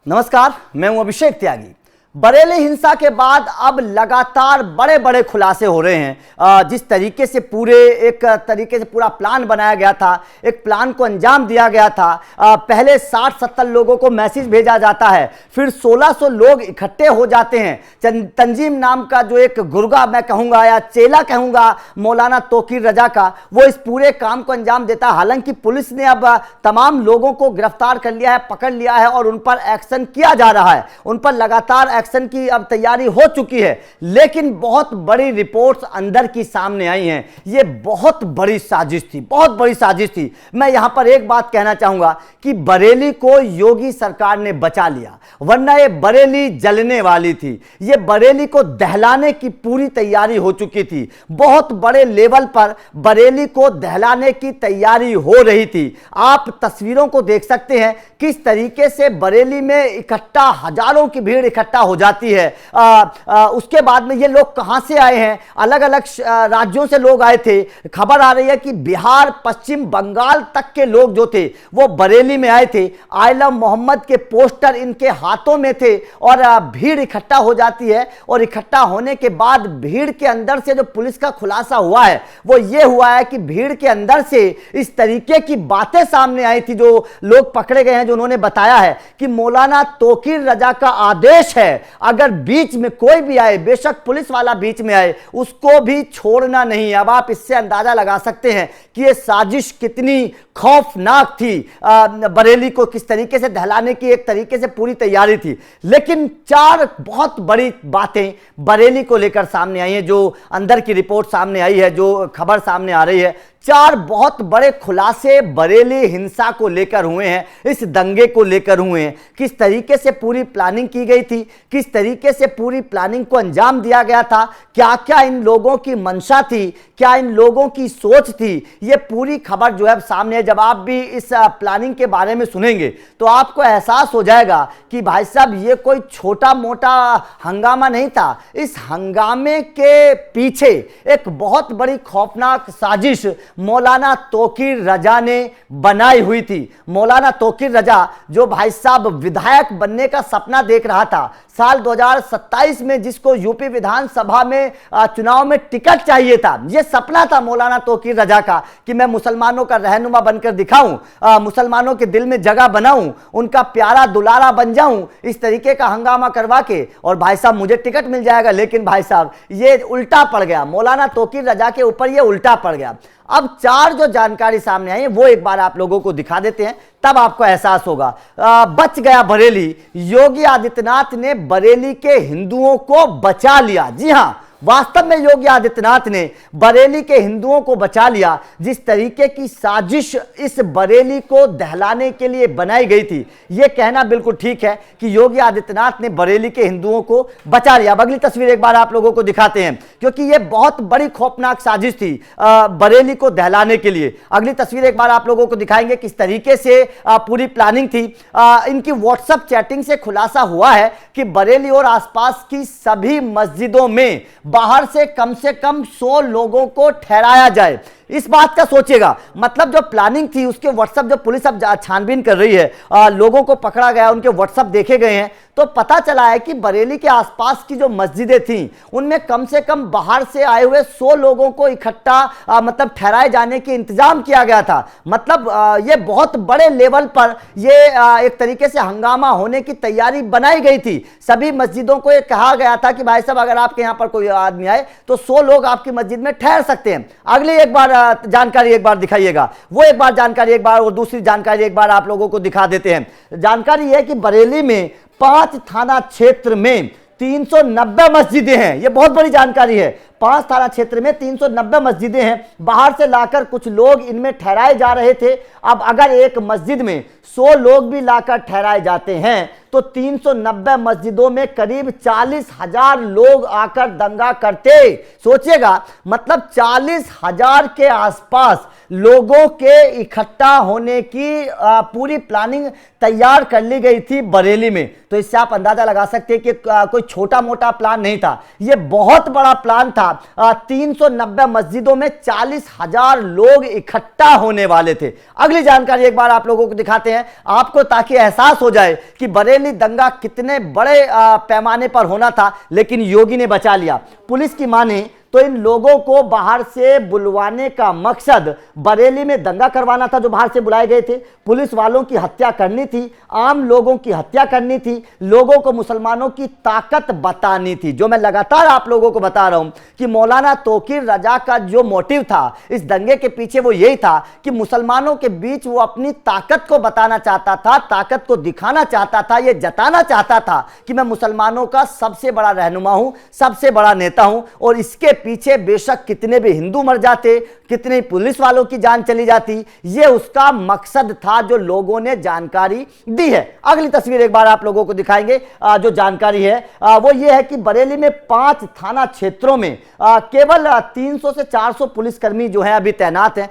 नमस्कार, मैं हूं अभिषेक त्यागी। बरेली हिंसा के बाद अब लगातार बड़े बड़े खुलासे हो रहे हैं। जिस तरीके से पूरा प्लान बनाया गया था, एक प्लान को अंजाम दिया गया था। पहले 60-70 लोगों को मैसेज भेजा जाता है, फिर 1600 लोग इकट्ठे हो जाते हैं। तंजीम नाम का जो एक गुर्गा मैं कहूँगा या चेला कहूँगा मौलाना तोकीर रजा का, वो इस पूरे काम को अंजाम देता है। हालांकि पुलिस ने अब तमाम लोगों को गिरफ्तार कर लिया है, पकड़ लिया है और उन पर एक्शन किया जा रहा है। उन पर लगातार एक्शन की अब तैयारी हो चुकी है, लेकिन बहुत बड़ी रिपोर्ट्स अंदर की सामने आई हैं। ये बहुत बड़ी साजिश थी, बहुत बड़ी साजिश थी। मैं यहां पर एक बात कहना चाहूंगा कि बरेली को योगी सरकार ने बचा लिया, वरना ये बरेली जलने वाली थी। ये बरेली को दहलाने की पूरी तैयारी हो चुकी थी। बहुत बड़े लेवल पर बरेली को दहलाने की तैयारी हो रही थी। आप तस्वीरों को देख सकते हैं किस तरीके से बरेली में इकट्ठा हजारों की भीड़ इकट्ठा हो जाती है। उसके बाद में ये लोग कहां से आए हैं? अलग अलग राज्यों से लोग आए थे। खबर आ रही है कि बिहार, पश्चिम बंगाल तक के लोग जो थे वो बरेली में आए थे। आलम मोहम्मद के पोस्टर इनके हाथों में थे और भीड़ इकट्ठा हो जाती है। और इकट्ठा होने के बाद भीड़ के अंदर से जो पुलिस का खुलासा हुआ है वो ये हुआ है कि भीड़ के अंदर से इस तरीके की बातें सामने आई थी। जो लोग पकड़े गए हैं, जो उन्होंने बताया है कि मौलाना तोकीर रजा का आदेश है, अगर बीच में कोई भी आए, बेशक पुलिस वाला बीच में आए, उसको भी छोड़ना नहीं। अब आप इससे अंदाजा लगा सकते हैं कि यह साजिश कितनी खौफनाक थी। बरेली को किस तरीके से दहलाने की एक तरीके से पूरी तैयारी थी। लेकिन 4 बहुत बड़ी बातें बरेली को लेकर सामने आई हैं। जो अंदर की रिपोर्ट सामने आई है, जो खबर सामने आ रही है, 4 बहुत बड़े खुलासे बरेली हिंसा को लेकर हुए हैं, इस दंगे को लेकर हुए हैं। किस तरीके से पूरी प्लानिंग की गई थी, किस तरीके से पूरी प्लानिंग को अंजाम दिया गया था, क्या क्या इन लोगों की मंशा थी, क्या इन लोगों की सोच थी, ये पूरी खबर जो है सामने है। जब आप भी इस प्लानिंग के बारे में सुनेंगे तो आपको एहसास हो जाएगा कि भाई साहब ये कोई छोटा मोटा हंगामा नहीं था। इस हंगामे के पीछे एक बहुत बड़ी खौफनाक साजिश मौलाना तोकीर रजा ने बनाई हुई थी। मौलाना तोकीर रजा जो भाई साहब विधायक बनने का सपना देख रहा था साल 2027 में, जिसको यूपी विधानसभा में चुनाव में टिकट चाहिए था। यह सपना था मौलाना तोकीर रजा का कि मैं मुसलमानों का रहनुमा बनकर दिखाऊं, मुसलमानों के दिल में जगह बनाऊं, उनका प्यारा दुलारा बन जाऊं, इस तरीके का हंगामा करवा के और भाई साहब मुझे टिकट मिल जाएगा। लेकिन भाई साहब ये उल्टा पड़ गया, मौलाना तोकीर रजा के ऊपर ये उल्टा पड़ गया। अब 4 जो जानकारी सामने आई है वो एक बार आप लोगों को दिखा देते हैं, तब आपको एहसास होगा। बच गया बरेली। योगी आदित्यनाथ ने बरेली के हिंदुओं को बचा लिया। जी हां, वास्तव में योगी आदित्यनाथ ने बरेली के हिंदुओं को बचा लिया। जिस तरीके की साजिश इस बरेली को दहलाने के लिए बनाई गई थी, यह कहना बिल्कुल ठीक है कि योगी आदित्यनाथ ने बरेली के हिंदुओं को बचा लिया। अब अगली तस्वीर एक बार आप लोगों को दिखाते हैं, क्योंकि यह बहुत बड़ी खौफनाक साजिश थी बरेली को दहलाने के लिए। अगली तस्वीर एक बार आप लोगों को दिखाएंगे किस तरीके से पूरी प्लानिंग थी। इनकी व्हाट्सएप चैटिंग से खुलासा हुआ है कि बरेली और आसपास की सभी मस्जिदों में बाहर से कम 100 लोगों को ठहराया जाए। इस बात का सोचिएगा, मतलब जो प्लानिंग थी उसके व्हाट्सएप, जो पुलिस अब छानबीन कर रही है, लोगों को पकड़ा गया, उनके व्हाट्सएप देखे गए हैं, तो पता चला है कि बरेली के आसपास की जो मस्जिदें थी उनमें कम से कम बाहर से आए हुए 100 लोगों को इकट्ठा मतलब ठहराए जाने के इंतजाम किया गया था। मतलब ये बहुत बड़े लेवल पर ये एक तरीके से हंगामा होने की तैयारी बनाई गई थी। सभी मस्जिदों को ये कहा गया था कि भाई साहब अगर आपके यहाँ पर कोई आदमी आए तो 100 लोग आपकी मस्जिद में ठहर सकते हैं। अगली एक बार जानकारी एक बार दिखाइएगा, वो एक बार जानकारी एक बार और दूसरी जानकारी एक बार आप लोगों को दिखा देते हैं। जानकारी है कि बरेली में 5 थाना क्षेत्र में 390 मस्जिदें हैं। ये बहुत बड़ी जानकारी है। 5 थाना क्षेत्र में 390 मस्जिदें हैं। बाहर से लाकर कुछ लोग इनमें ठहराए जा रहे थे। अब अगर एक मस्जिद में 100 लोग भी लाकर ठहराए जाते हैं तो 390 मस्जिदों में करीब 40,000 लोग आकर दंगा करते। सोचिएगा, मतलब 40,000 के आसपास लोगों के इकट्ठा होने की पूरी प्लानिंग तैयार कर ली गई थी बरेली में। तो इससे आप अंदाजा लगा सकते हैं कि कोई छोटा मोटा प्लान नहीं था, यह बहुत बड़ा प्लान था। 390 मस्जिदों में 40,000 लोग इकट्ठा होने वाले थे। अगली जानकारी एक बार आप लोगों को दिखाते हैं आपको, ताकि एहसास हो जाए कि बरेली दंगा कितने बड़े पैमाने पर होना था, लेकिन योगी ने बचा लिया। पुलिस की माने तो इन लोगों को बाहर से बुलवाने का मकसद बरेली में दंगा करवाना था। जो बाहर से बुलाए गए थे, पुलिस वालों की हत्या करनी थी, आम लोगों की हत्या करनी थी, लोगों को मुसलमानों की ताकत बतानी थी। जो मैं लगातार आप लोगों को बता रहा हूं कि मौलाना तौकीर रजा का जो मोटिव था इस दंगे के पीछे, वो यही था कि मुसलमानों के बीच वो अपनी ताकत को बताना चाहता था, ताकत को दिखाना चाहता था, ये जताना चाहता था कि मैं मुसलमानों का सबसे बड़ा रहनुमा हूं, सबसे बड़ा नेता हूं। और इसके पीछे बेशक कितने भी हिंदू मर जाते, कितने पुलिस वालों की जान चली जाती, यह उसका मकसद था जो लोगों ने जानकारी दी है। अगली तस्वीर एक बार आप लोगों को दिखाएंगे। जो जानकारी है वो ये है कि बरेली में 5 थाना क्षेत्रों में केवल 300 से 400 पुलिसकर्मी जो है अभी तैनात हैं।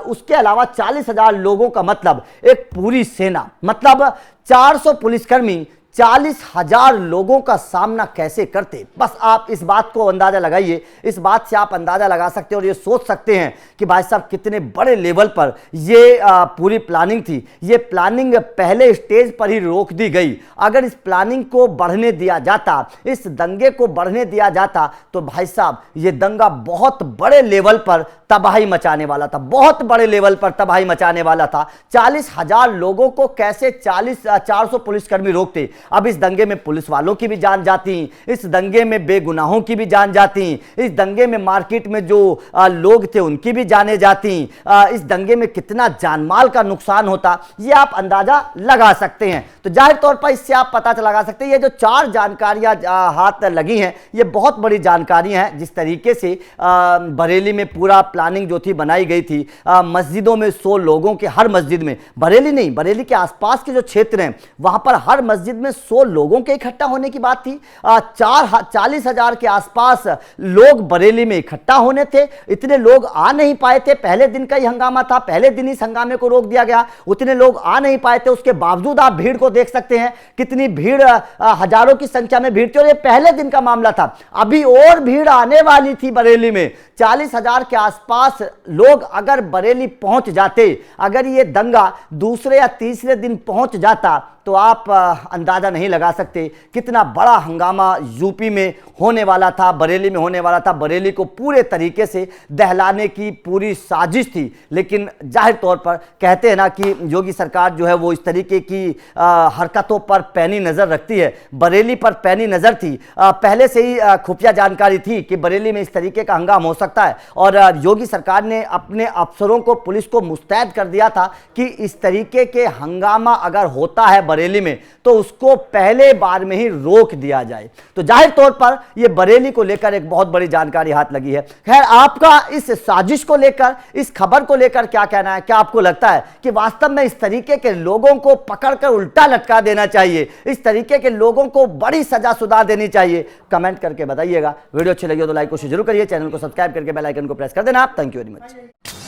उसके अलावा 40,000 लोगों का मतलब एक पूरी सेना, मतलब 400 पुलिसकर्मी 40,000 लोगों का सामना कैसे करते। बस आप इस बात को अंदाजा लगाइए, इस बात से आप अंदाजा लगा सकते हैं और ये सोच सकते हैं कि भाई साहब कितने बड़े लेवल पर ये पूरी प्लानिंग थी। ये प्लानिंग पहले स्टेज पर ही रोक दी गई। अगर इस प्लानिंग को बढ़ने दिया जाता, इस दंगे को बढ़ने दिया जाता, तो भाई साहब ये दंगा बहुत बड़े लेवल पर तबाही मचाने वाला था, बहुत बड़े लेवल पर तबाही मचाने वाला था। 40,000 लोगों को कैसे 400 पुलिसकर्मी रोकते। अब इस दंगे में पुलिस वालों की भी जान जाती, इस दंगे में बेगुनाहों की भी जान जाती, इस दंगे में मार्केट में जो लोग थे उनकी भी जाने जाती, इस दंगे में कितना जानमाल का नुकसान होता, ये आप अंदाजा लगा सकते हैं। तो जाहिर तौर पर इससे आप पता लगा सकते हैं ये जो 4 जानकारियां हाथ लगी हैं, ये बहुत बड़ी जानकारियां हैं। जिस तरीके से बरेली में पूरा प्लानिंग जो थी बनाई गई थी, मस्जिदों में 100 लोगों के, हर मस्जिद में, बरेली नहीं, बरेली के आसपास के जो क्षेत्र हैं वहां पर हर मस्जिद में 100 लोगों के इकट्ठा होने की बात थी। 40,000 के आसपास लोग बरेली में इकट्ठा होने थे। इतने लोग आ नहीं पाए थे, पहले दिन का ही हंगामा था, पहले दिन इस हंगामे को रोक दिया गया, उतने लोग आ नहीं पाए थे। उसके बावजूद आप भीड़ को देख सकते हैं, कितनी भीड़, हजारों की संख्या में भीड़ थी और ये पहले दिन का मामला था। अभी और भीड़ आने वाली थी बरेली में। 40,000 के आसपास लोग अगर बरेली पहुंच जाते, अगर ये दंगा दूसरे या तीसरे दिन पहुंच जाता, तो आप अंदाजा नहीं लगा सकते कितना बड़ा हंगामा यूपी में होने वाला था, बरेली में होने वाला था। बरेली को पूरे तरीके से दहलाने की पूरी साजिश थी। लेकिन जाहिर तौर पर कहते हैं ना कि योगी सरकार जो है वो इस तरीके की हरकतों पर पैनी नज़र रखती है। बरेली पर पैनी नज़र थी, पहले से ही खुफिया जानकारी थी कि बरेली में इस तरीके का हंगामा हो सकता है और योगी सरकार ने अपने अफसरों को, पुलिस को मुस्तैद कर दिया था कि इस तरीके के हंगामा अगर होता है बरेली में तो उसको पहले बार में ही रोक दिया जाए। तो जाहिर तौर पर यह बरेली को लेकर एक बहुत बड़ी जानकारी हाथ लगी है। खैर, आपका इस साजिश को लेकर, इस खबर को लेकर क्या कहना है? क्या आपको लगता है कि वास्तव में इस तरीके के लोगों को पकड़कर उल्टा लटका देना चाहिए, इस तरीके के लोगों को बड़ी सजा सुधा देनी चाहिए? कमेंट करके बताइएगा। वीडियो अच्छी लगी हो तो लाइक कोशिश जरूर करिए, चैनल को सब्सक्राइब करके बेल आइकन को प्रेस कर देना। Thank you very much.